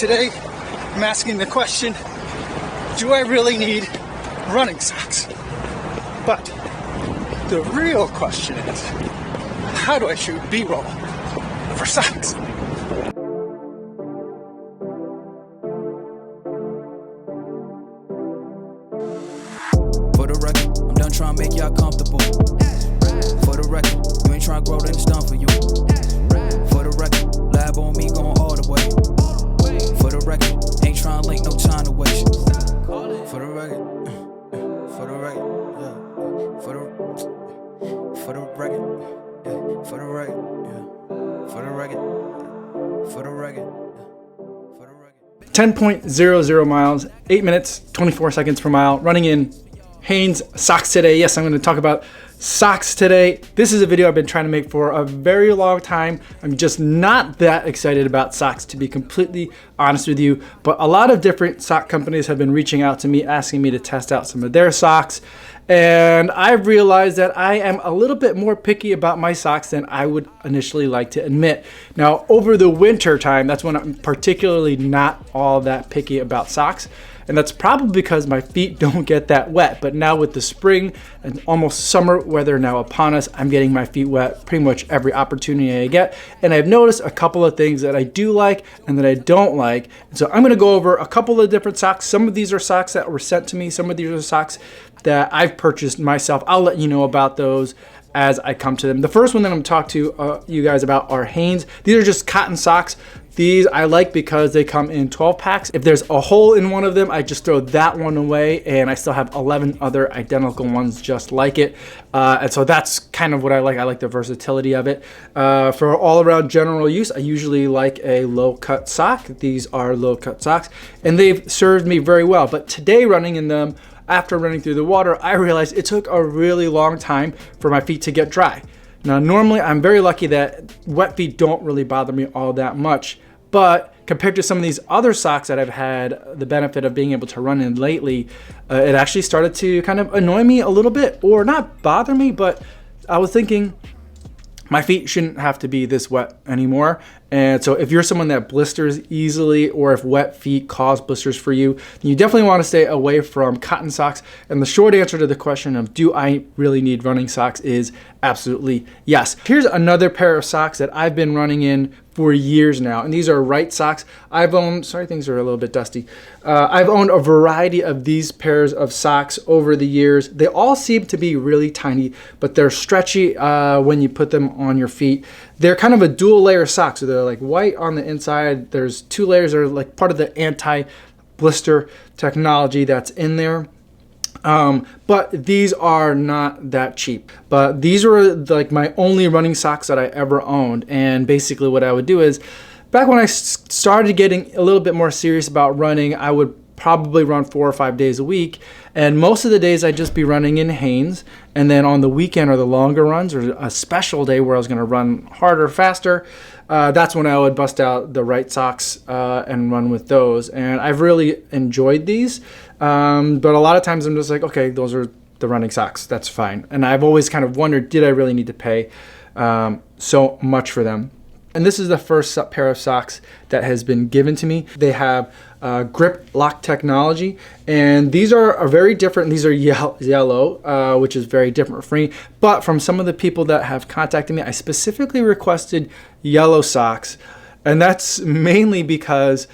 Today, I'm asking the question, do I really need running socks? But the real question is, how do I shoot B-roll for socks? For the record, I'm done trying to make y'all comfortable. For the record, you ain't trying to grow, then it's done for you. For the record, lab on me going all the way. For the record, ain't trying to link, no time to waste. For the record, for the record, yeah. For the record, yeah. For the record, yeah. For the record, for the record, yeah. For the record. 10.00 miles, 8 minutes, 24 seconds per mile, running in Hanes socks today. Yes, I'm going to talk about socks today. This is a video I've been trying to make for a very long time. I'm just not that excited about socks, to be completely honest with you, but a lot of different sock companies have been reaching out to me, asking me to test out some of their socks, and I've realized that I am a little bit more picky about my socks than I would initially like to admit. Now, over the winter time, that's when I'm particularly not all that picky about socks. And that's probably because my feet don't get that wet. But now with the spring and almost summer weather now upon us, I'm getting my feet wet pretty much every opportunity I get. And I've noticed a couple of things that I do like and that I don't like. And so I'm going to go over a couple of different socks. Some of these are socks that were sent to me. Some of these are socks that I've purchased myself. I'll let you know about those as I come to them. The first one that I'm going to talk to you guys about are Hanes. These are just cotton socks. These I like because they come in 12 packs. If there's a hole in one of them, I just throw that one away, and I still have 11 other identical ones just like it. And so that's kind of what I like. I like the versatility of it. For all around general use, I usually like a low cut sock. These are low cut socks, and they've served me very well. But today, running in them, after running through the water, I realized it took a really long time for my feet to get dry. Now, normally I'm very lucky that wet feet don't really bother me all that much, but compared to some of these other socks that I've had the benefit of being able to run in lately, it actually started to kind of annoy me a little bit, or not bother me, but I was thinking my feet shouldn't have to be this wet anymore. And so if you're someone that blisters easily, or if wet feet cause blisters for you, then you definitely want to stay away from cotton socks. And the short answer to the question of do I really need running socks is absolutely yes. Here's another pair of socks that I've been running in for years now, and these are Right socks. I've owned, sorry, things are a little bit dusty. I've owned a variety of these pairs of socks over the years. They all seem to be really tiny, but they're stretchy when you put them on your feet. They're kind of a dual layer sock, so they're like white on the inside. There's two layers that are like part of the anti-blister technology that's in there. But these are not that cheap. But these were like my only running socks that I ever owned. And basically what I would do is, back when I started getting a little bit more serious about running, I would probably run 4 or 5 days a week. And most of the days I'd just be running in Hanes. And then on the weekend or the longer runs, or a special day where I was going to run harder, faster, that's when I would bust out the Right socks and run with those. And I've really enjoyed these. But a lot of times I'm just like, okay, those are the running socks. That's fine. And I've always kind of wondered, did I really need to pay so much for them? And this is the first pair of socks that has been given to me. They have grip lock technology, and these are very different. These are yellow, which is very different for me. But from some of the people that have contacted me, I specifically requested yellow socks. And that's mainly because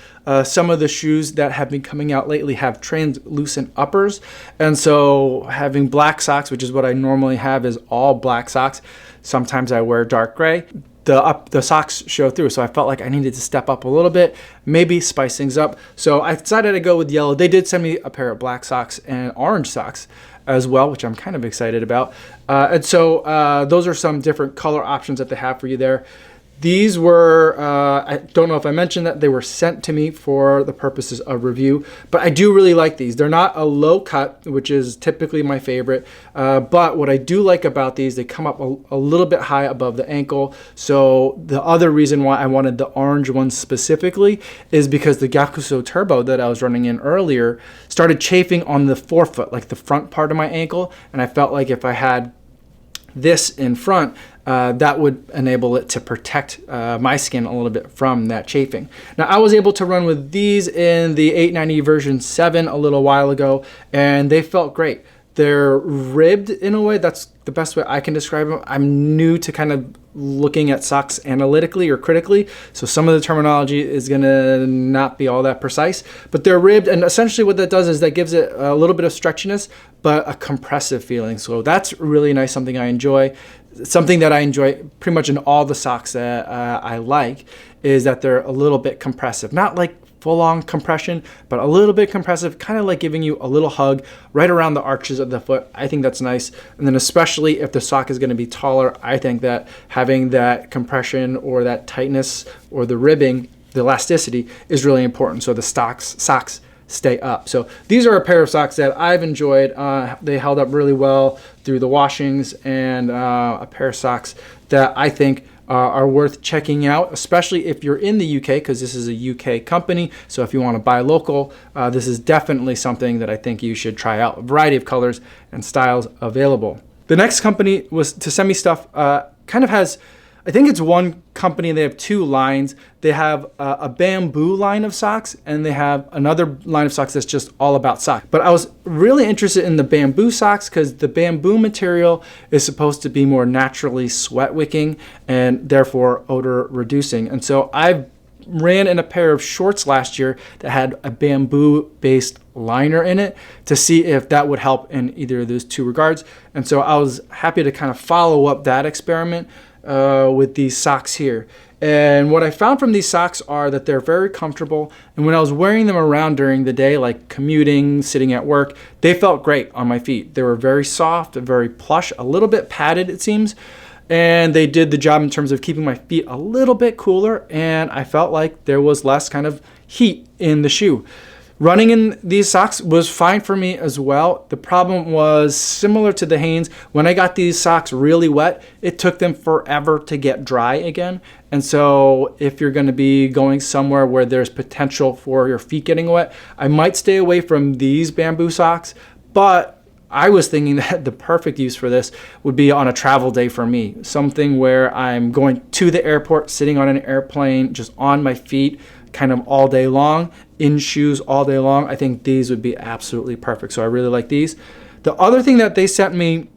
some of the shoes that have been coming out lately have translucent uppers. And so having black socks, which is what I normally have, is all black socks. Sometimes I wear dark gray. The socks show through, so I felt like I needed to step up a little bit, maybe spice things up. So I decided to go with yellow. They did send me a pair of black socks and orange socks as well, which I'm kind of excited about. And so those are some different color options that they have for you there. These were, I don't know if I mentioned that, they were sent to me for the purposes of review, but I do really like these. They're not a low cut, which is typically my favorite, but what I do like about these, they come up a little bit high above the ankle. So the other reason why I wanted the orange ones specifically is because the Gakuso Turbo that I was running in earlier started chafing on the forefoot, like the front part of my ankle, and I felt like if I had this in front, that would enable it to protect my skin a little bit from that chafing. Now, I was able to run with these in the 890 version 7 a little while ago, and they felt great. They're ribbed in a way. That's the best way I can describe them. I'm new to kind of looking at socks analytically or critically, so some of the terminology is going to not be all that precise, but they're ribbed, and essentially what that does is that gives it a little bit of stretchiness, but a compressive feeling. So that's really nice, something I enjoy. Something that I enjoy pretty much in all the socks that I like is that they're a little bit compressive. Not like full-on compression, but a little bit compressive, kind of like giving you a little hug right around the arches of the foot. I think that's nice. And then especially if the sock is going to be taller, I think that having that compression or that tightness or the ribbing, the elasticity is really important. So the socks stay up. So these are a pair of socks that I've enjoyed. They held up really well through the washings, and a pair of socks that I think are worth checking out, especially if you're in the UK, because this is a UK company. So if you want to buy local, this is definitely something that I think you should try out. A variety of colors and styles available. The next company was to send me stuff, kind of has, I think it's one company, they have two lines. They have a bamboo line of socks, and they have another line of socks that's just all about socks. But I was really interested in the bamboo socks because the bamboo material is supposed to be more naturally sweat wicking and therefore odor reducing. And so I ran in a pair of shorts last year that had a bamboo based liner in it to see if that would help in either of those two regards. And so I was happy to kind of follow up that experiment with these socks here. And what I found from these socks are that they're very comfortable, and when I was wearing them around during the day, like commuting, sitting at work, they felt great on my feet. They were very soft, very plush, a little bit padded it seems, and they did the job in terms of keeping my feet a little bit cooler, and I felt like there was less kind of heat in the shoe. Running in these socks was fine for me as well. The problem was similar to the Hanes. When I got these socks really wet, it took them forever to get dry again. And so if you're going to be going somewhere where there's potential for your feet getting wet, I might stay away from these bamboo socks. But I was thinking that the perfect use for this would be on a travel day for me. Something where I'm going to the airport, sitting on an airplane, just on my feet, kind of all day long, in shoes all day long. I think these would be absolutely perfect. So I really like these. The other thing that they sent me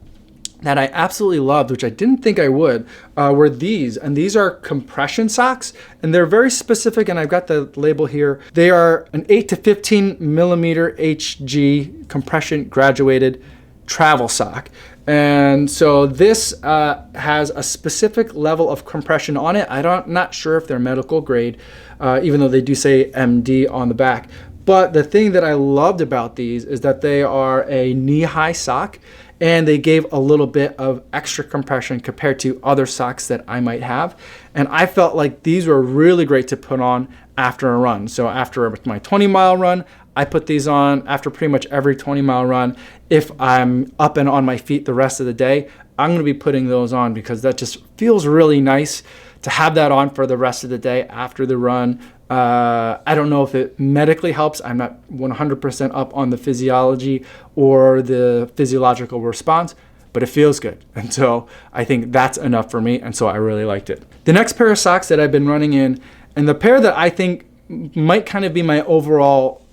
that I absolutely loved, which I didn't think I would, were these. And these are compression socks, and they're very specific, and I've got the label here. They are an 8 to 15 millimeter HG compression graduated travel sock. And so this has a specific level of compression on it. I'm not sure if they're medical grade, even though they do say MD on the back. But the thing that I loved about these is that they are a knee-high sock, and they gave a little bit of extra compression compared to other socks that I might have. And I felt like these were really great to put on after a run. So after my 20-mile run, I put these on. After pretty much every 20-mile run, if I'm up and on my feet the rest of the day, I'm going to be putting those on because that just feels really nice to have that on for the rest of the day after the run. I don't know if it medically helps. I'm not 100% up on the physiology or the physiological response, but it feels good. And so I think that's enough for me. And so I really liked it. The next pair of socks that I've been running in, and the pair that I think might kind of be my overall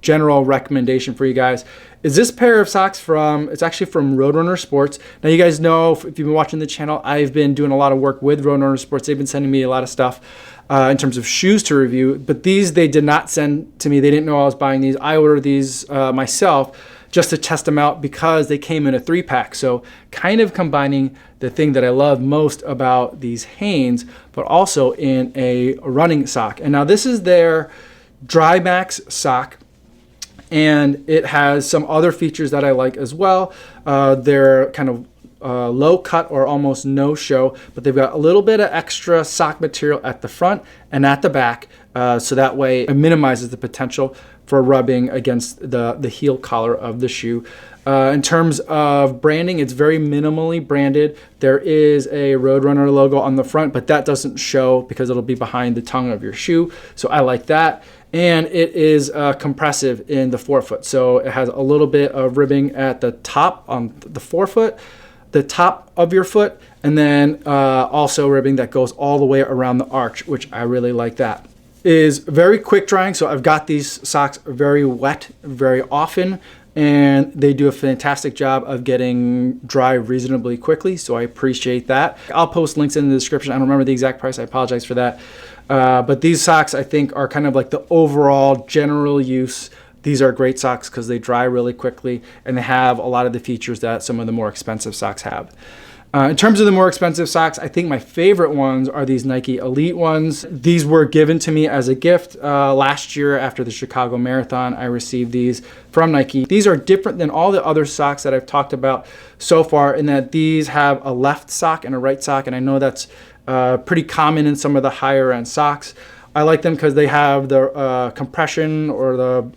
general recommendation for you guys, is this pair of socks it's actually from Roadrunner Sports. Now you guys know, if you've been watching the channel, I've been doing a lot of work with Roadrunner Sports. They've been sending me a lot of stuff in terms of shoes to review, but these they did not send to me. They didn't know I was buying these. I ordered these myself just to test them out because they came in a 3-pack. So kind of combining the thing that I love most about these Hanes, but also in a running sock. And now this is their Dry Max sock, and it has some other features that I like as well. They're kind of low cut or almost no show, but they've got a little bit of extra sock material at the front and at the back, so that way it minimizes the potential for rubbing against the heel collar of the shoe. In terms of branding, it's very minimally branded. There is a Roadrunner logo on the front, but that doesn't show because it'll be behind the tongue of your shoe, so I like that. And it is compressive in the forefoot, so it has a little bit of ribbing at the top on the forefoot, the top of your foot, and then also ribbing that goes all the way around the arch, which I really like that. Is very quick drying, so I've got these socks very wet very often, and they do a fantastic job of getting dry reasonably quickly, so I appreciate that. I'll post links in the description. I don't remember the exact price, I apologize for that. But these socks I think are kind of like the overall general use. These are great socks because they dry really quickly and they have a lot of the features that some of the more expensive socks have. In terms of the more expensive socks, I think my favorite ones are these Nike Elite ones. These were given to me as a gift last year after the Chicago Marathon. I received these from Nike. These are different than all the other socks that I've talked about so far in that these have a left sock and a right sock, and I know that's pretty common in some of the higher end socks. I like them because they have the compression, or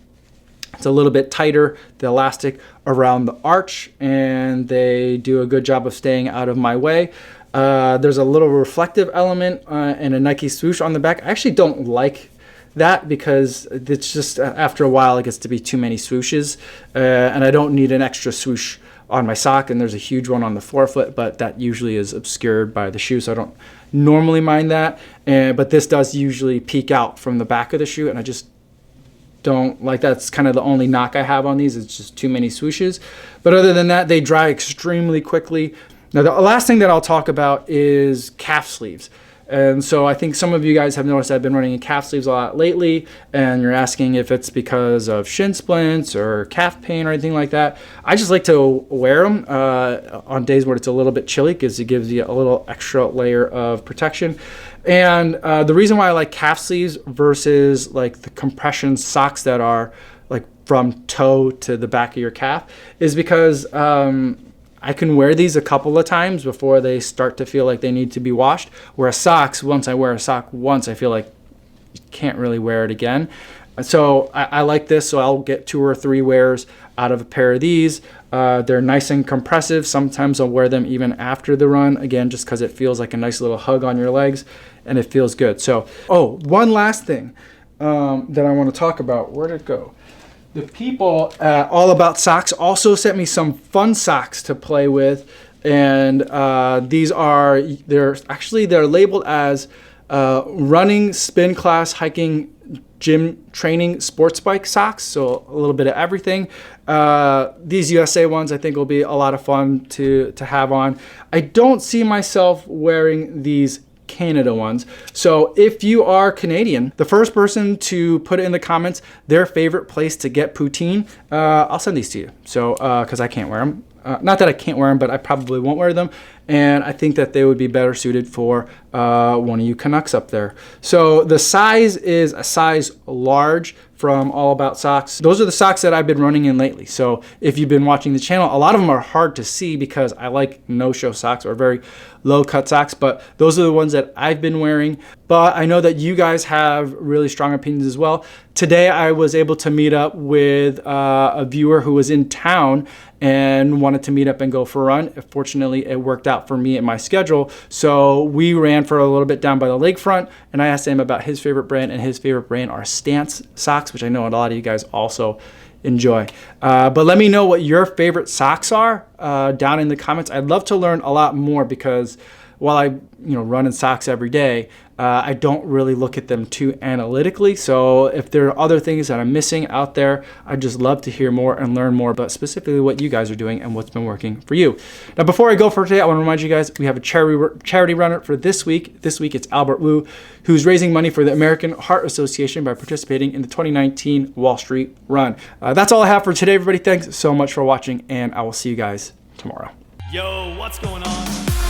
it's a little bit tighter, the elastic around the arch, and they do a good job of staying out of my way. There's a little reflective element and a Nike swoosh on the back. I actually don't like that because it's just, after a while, it gets to be too many swooshes, and I don't need an extra swoosh on my sock. And there's a huge one on the forefoot, but that usually is obscured by the shoe, so I don't normally mind that. But this does usually peek out from the back of the shoe, and I just don't like that. It's kind of the only knock I have on these. It's just too many swooshes. But other than that, they dry extremely quickly. Now, the last thing that I'll talk about is calf sleeves. And so I think some of you guys have noticed I've been running in calf sleeves a lot lately, and you're asking if it's because of shin splints or calf pain or anything like that. I just like to wear them on days where it's a little bit chilly because it gives you a little extra layer of protection. And the reason why I like calf sleeves versus like the compression socks that are like from toe to the back of your calf is because I can wear these a couple of times before they start to feel like they need to be washed. Whereas socks, once I wear a sock once, I feel like you can't really wear it again. So I like this, so I'll get 2 or 3 wears out of a pair of these. They're nice and compressive. Sometimes I'll wear them even after the run, again, just because it feels like a nice little hug on your legs, and it feels good. So, one last thing that I want to talk about. Where'd it go? The people at All About Socks also sent me some fun socks to play with, and they're labeled as running, spin class, hiking, gym training, sports bike socks. So a little bit of everything. These USA ones I think will be a lot of fun to have on. I don't see myself wearing these Canada ones. So if you are Canadian, the first person to put in the comments their favorite place to get poutine, I'll send these to you. So because I can't wear them. Not that I can't wear them, but I probably won't wear them. And I think that they would be better suited for one of you Canucks up there. So the size is a size large from All About Socks. Those are the socks that I've been running in lately. So if you've been watching the channel, a lot of them are hard to see because I like no-show socks or very low-cut socks, but those are the ones that I've been wearing. But I know that you guys have really strong opinions as well. Today I was able to meet up with a viewer who was in town and wanted to meet up and go for a run. Fortunately, it worked out for me and my schedule. So we ran for a little bit down by the lakefront, and I asked him about his favorite brand, and his favorite brand are Stance socks, which I know a lot of you guys also enjoy. But let me know what your favorite socks are down in the comments. I'd love to learn a lot more because while I run in socks every day, I don't really look at them too analytically. So if there are other things that I'm missing out there, I'd just love to hear more and learn more about specifically what you guys are doing and what's been working for you. Now, before I go for today, I want to remind you guys we have a charity runner for this week. This week it's Albert Wu, who's raising money for the American Heart Association by participating in the 2019 Wall Street Run. That's all I have for today, everybody. Thanks so much for watching, and I will see you guys tomorrow. Yo, what's going on?